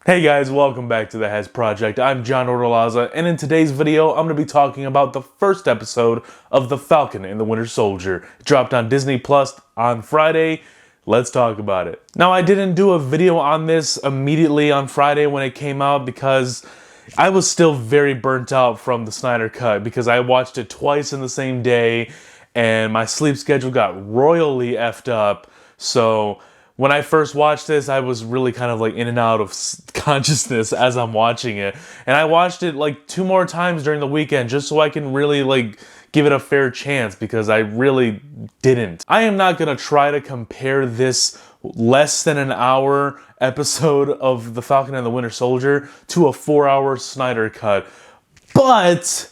Hey guys, welcome back to the Has Project. I'm John Ordolaza, and in today's video, I'm going to be talking about the first episode of The Falcon and the Winter Soldier. It dropped on Disney Plus on Friday. Let's talk about it. Now, I didn't do a video on this immediately on Friday when it came out because I was still very burnt out from the Snyder Cut because I watched it twice in the same day, and my sleep schedule got royally effed up. So when I first watched this, I was really kind of like in and out of consciousness as I'm watching it. And I watched it like 2 more times during the weekend just so I can really like give it a fair chance because I really didn't. I am not going to try to compare this less than an hour episode of The Falcon and the Winter Soldier to a 4-hour Snyder Cut. But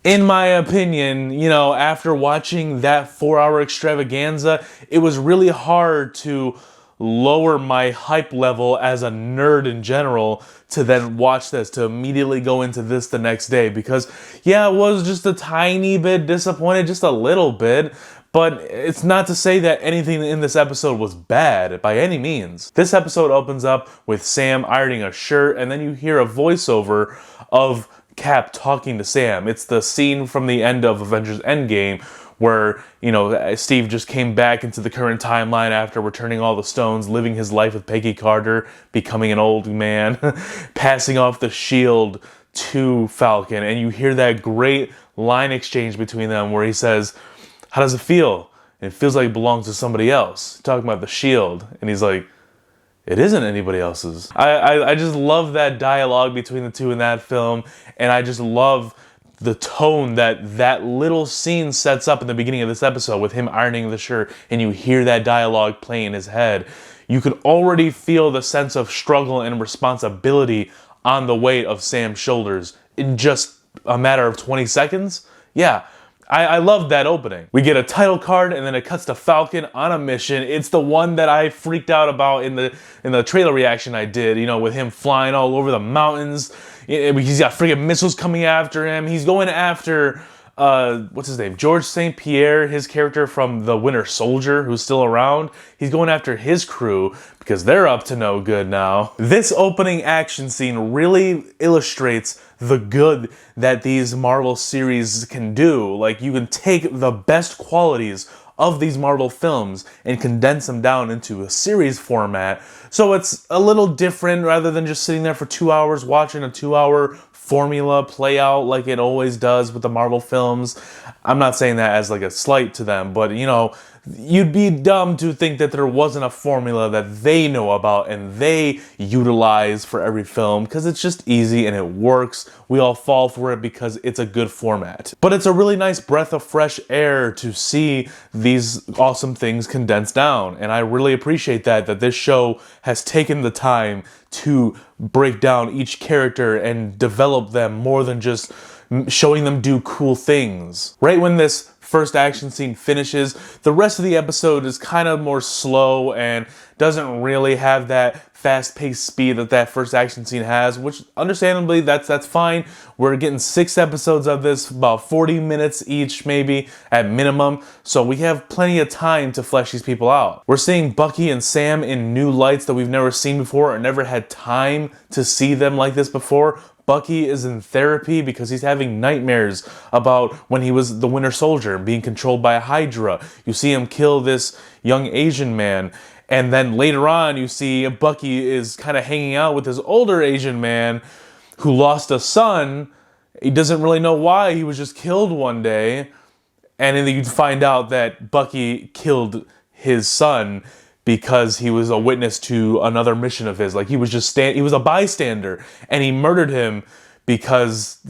in my opinion, you know, after watching that 4-hour extravaganza, it was really hard to lower my hype level as a nerd in general to then watch this, to immediately go into this the next day, because yeah, it was just a tiny bit disappointed, just a little bit, but it's not to say that anything in this episode was bad by any means. This episode opens up with Sam ironing a shirt, and then you hear a voiceover of Cap talking to Sam. It's the scene from the end of Avengers Endgame where, you know, Steve just came back into the current timeline after returning all the stones, living his life with Peggy Carter, becoming an old man, passing off the shield to Falcon. And you hear that great line exchange between them where he says, "How does it feel?" And it feels like it belongs to somebody else. Talking about the shield. And he's like, "It isn't anybody else's." I just love that dialogue between the two in that film, and I just love the tone that little scene sets up in the beginning of this episode with him ironing the shirt, and you hear that dialogue play in his head. You could already feel the sense of struggle and responsibility on the weight of Sam's shoulders in just a matter of 20 seconds. Yeah. I love that opening. We get a title card and then it cuts to Falcon on a mission. It's the one that I freaked out about in the trailer reaction I did, you know, with him flying all over the mountains. He's got friggin' missiles coming after him. He's going after, what's his name? George St. Pierre, his character from The Winter Soldier, who's still around. He's going after his crew because they're up to no good now. This opening action scene really illustrates the good that these Marvel series can do. Like, you can take the best qualities of these Marvel films and condense them down into a series format. So it's a little different rather than just sitting there for 2 hours watching a 2-hour formula play out like it always does with the Marvel films. I'm not saying that as like a slight to them, but you know, you'd be dumb to think that there wasn't a formula that they know about and they utilize for every film, because it's just easy and it works. We all fall for it because it's a good format. But it's a really nice breath of fresh air to see these awesome things condensed down, and I really appreciate that this show has taken the time to break down each character and develop them more than just showing them do cool things. Right when this first action scene finishes, the rest of the episode is kind of more slow and doesn't really have that fast-paced speed that first action scene has, which understandably that's fine. We're getting 6 episodes of this, about 40 minutes each maybe at minimum, so we have plenty of time to flesh these people out. We're seeing Bucky and Sam in new lights that we've never seen before or never had time to see them like this before. Bucky is in therapy because he's having nightmares about when he was the Winter Soldier and being controlled by a Hydra. You see him kill this young Asian man, and then later on you see Bucky is kind of hanging out with this older Asian man who lost a son. He doesn't really know why, he was just killed one day, and then you find out that Bucky killed his son because he was a witness to another mission of his. Like, he was just he was a bystander, and he murdered him because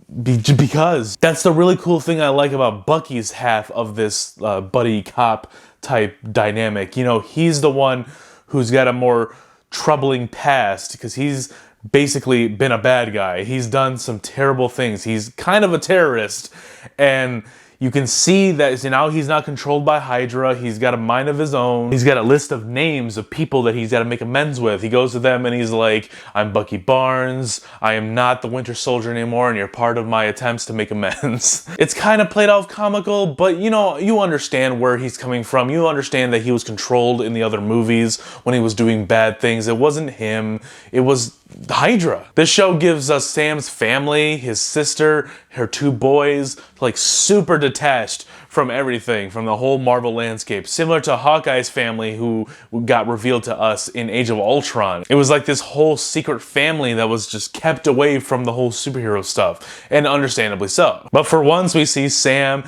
that's the really cool thing I like about Bucky's half of this buddy cop type dynamic. You know, he's the one who's got a more troubling past because he's basically been a bad guy. He's done some terrible things. He's kind of a terrorist, and you can see that now he's not controlled by Hydra. He's got a mind of his own. He's got a list of names of people that he's got to make amends with. He goes to them and he's like, "I'm Bucky Barnes. I am not the Winter Soldier anymore, and you're part of my attempts to make amends." It's kind of played off comical, but you know, you understand where he's coming from. You understand that he was controlled in the other movies when he was doing bad things. It wasn't him. It was Hydra. This show gives us Sam's family, his sister, her 2 boys, like super detached from everything, from the whole Marvel landscape. Similar to Hawkeye's family, who got revealed to us in Age of Ultron. It was like this whole secret family that was just kept away from the whole superhero stuff, and understandably so. But for once, we see Sam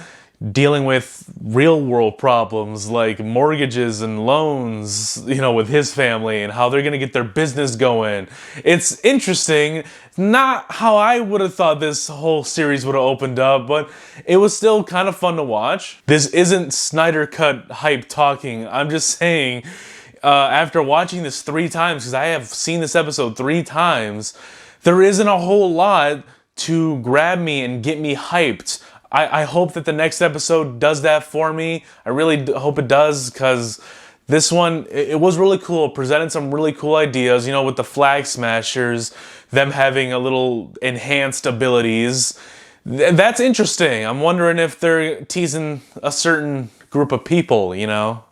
dealing with real world problems like mortgages and loans, you know, with his family and how they're gonna get their business going. It's interesting. Not how I would have thought this whole series would have opened up, but it was still kind of fun to watch. This isn't Snyder Cut hype talking. I'm just saying, after watching this 3 times, because I have seen this episode 3 times, there isn't a whole lot to grab me and get me hyped. I hope that the next episode does that for me. I really hope it does, because this one, it was really cool. It presented some really cool ideas, you know, with the Flag Smashers, them having a little enhanced abilities. That's interesting. I'm wondering if they're teasing a certain group of people, you know?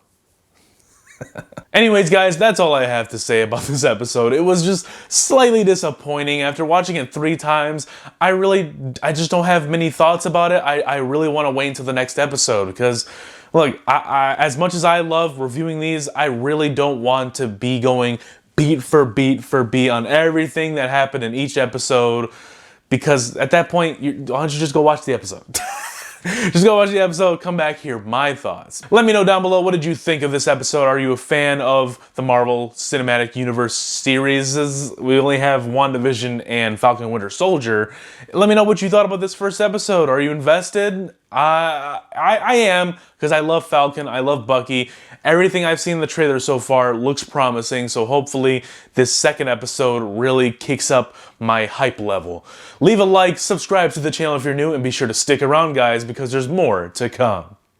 Anyways, guys, that's all I have to say about this episode. It was just slightly disappointing. After watching it 3 times, I just don't have many thoughts about it. I really want to wait until the next episode, because, look, as much as I love reviewing these, I really don't want to be going beat for beat for beat on everything that happened in each episode, because at that point, why don't you just go watch the episode? Just go watch the episode, come back, hear my thoughts. Let me know down below, what did you think of this episode? Are you a fan of the Marvel Cinematic Universe series? We only have WandaVision and Falcon Winter Soldier. Let me know what you thought about this first episode. Are you invested? I am, because I love Falcon, I love Bucky. Everything I've seen in the trailer so far looks promising, so hopefully this second episode really kicks up my hype level. Leave a like, subscribe to the channel if you're new, and be sure to stick around, guys, because there's more to come.